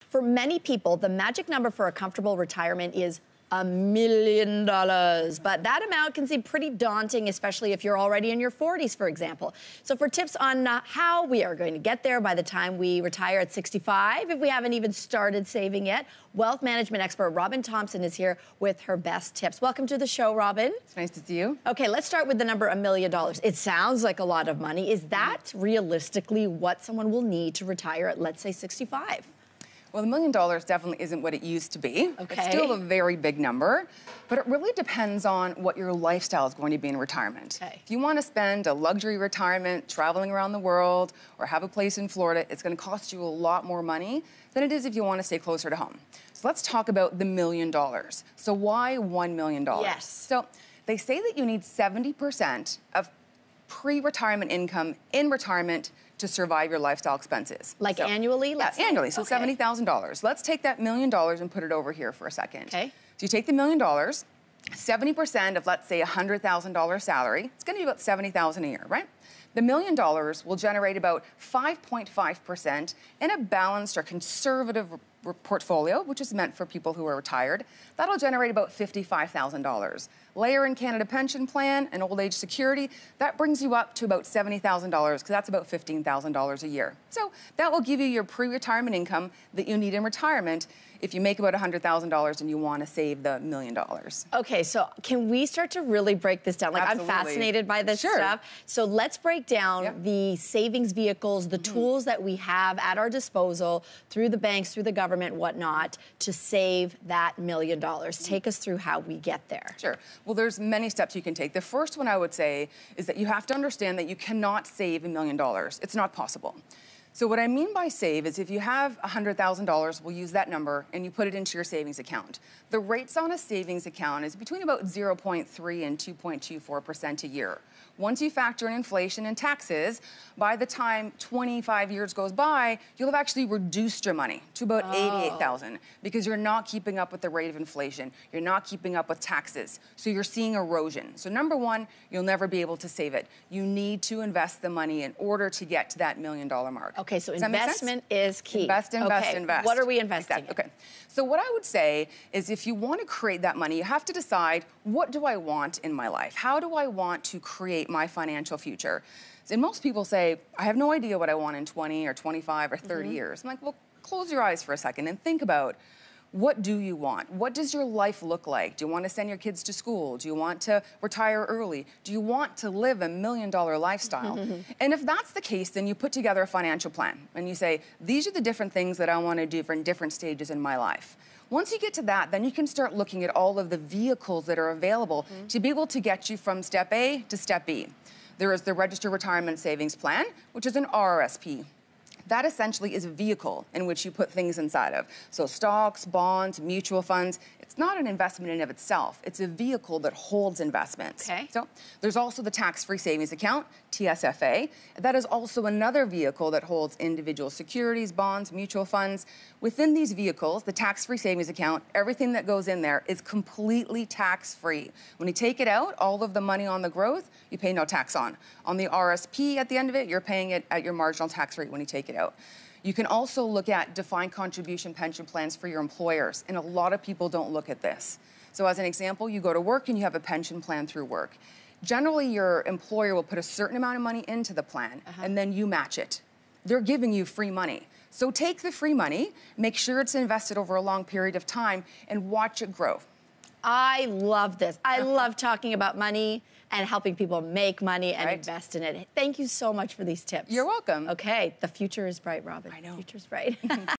For many people, the magic number for a comfortable retirement is $1 million. But that amount can seem pretty daunting, especially if you're already in your 40s, for example. So for tips on how we are going to get there by the time we retire at 65, if we haven't even started saving yet, wealth management expert Robyn Thompson is here with her best tips. Welcome to the show, Robyn. It's nice to see you. Okay, let's start with the number $1 million. It sounds like a lot of money. Is that realistically what someone will need to retire at, let's say, 65? Well, $1 million definitely isn't what it used to be. Okay. It's still a very big number, but it really depends on what your lifestyle is going to be in retirement. Okay. If you want to spend a luxury retirement traveling around the world or have a place in Florida, it's going to cost you a lot more money than it is if you want to stay closer to home. So let's talk about the $1 million. So why $1 million? Yes. So they say that you need 70% of pre-retirement income in retirement to survive your lifestyle expenses. Like annually? Yeah, annually, so $70,000. Let's take that $1 million and put it over here for a second. Okay. So you take the $1 million, 70% of, let's say, $100,000 salary, it's gonna be about $70,000 a year, right? The $1 million will generate about 5.5% in a balanced or conservative portfolio, which is meant for people who are retired. That'll generate about $55,000. Layer in Canada Pension Plan and Old Age Security, that brings you up to about $70,000, because that's about $15,000 a year. So that will give you your pre-retirement income that you need in retirement if you make about $100,000 and you want to save the $1 million. Okay, so can we start to really break this down? Like, Absolutely. I'm fascinated by this stuff. So let's break down the savings vehicles, the tools that we have at our disposal through the banks, through the government, whatnot, to save that $1 million. Take us through how we get there. Sure. Well, there's many steps you can take. The first one I would say is that you have to understand that you cannot save $1 million. It's not possible. So what I mean by save is if you have $100,000, we'll use that number, and you put it into your savings account. The rates on a savings account is between about 0.3 and 2.24% a year. Once you factor in inflation and taxes, by the time 25 years goes by, you'll have actually reduced your money to about $88,000 because you're not keeping up with the rate of inflation. You're not keeping up with taxes. So you're seeing erosion. So number one, you'll never be able to save it. You need to invest the money in order to get to that $1 million mark. Okay, so investment is key. Invest. What are we investing in? Okay. So what I would say is if you want to create that money, you have to decide, what do I want in my life? How do I want to create my financial future? And most people say, I have no idea what I want in 20 or 25 or 30 years. I'm like, well, close your eyes for a second and think about, what do you want? What does your life look like? Do you want to send your kids to school? Do you want to retire early? Do you want to live $1 million lifestyle? And if that's the case, then you put together a financial plan and you say, these are the different things that I want to do for different stages in my life. Once you get to that, then you can start looking at all of the vehicles that are available to be able to get you from step A to step B. There is the Registered Retirement Savings Plan, which is an RRSP. That essentially is a vehicle in which you put things inside of. So stocks, bonds, mutual funds. It's not an investment in and of itself. It's a vehicle that holds investments. Okay. So there's also the tax-free savings account, TSFA. That is also another vehicle that holds individual securities, bonds, mutual funds. Within these vehicles, the tax-free savings account, everything that goes in there is completely tax-free. When you take it out, all of the money on the growth, you pay no tax on. On the RSP at the end of it, you're paying it at your marginal tax rate when you take it out. You can also look at defined contribution pension plans for your employers, and a lot of people don't look at this. So as an example, you go to work and you have a pension plan through work. Generally, your employer will put a certain amount of money into the plan, and then you match it. They're giving you free money. So take the free money, make sure it's invested over a long period of time, and watch it grow. I love this. I love talking about money and helping people make money and invest in it. Thank you so much for these tips. You're welcome. Okay, the future is bright, Robyn. I know. The future is bright.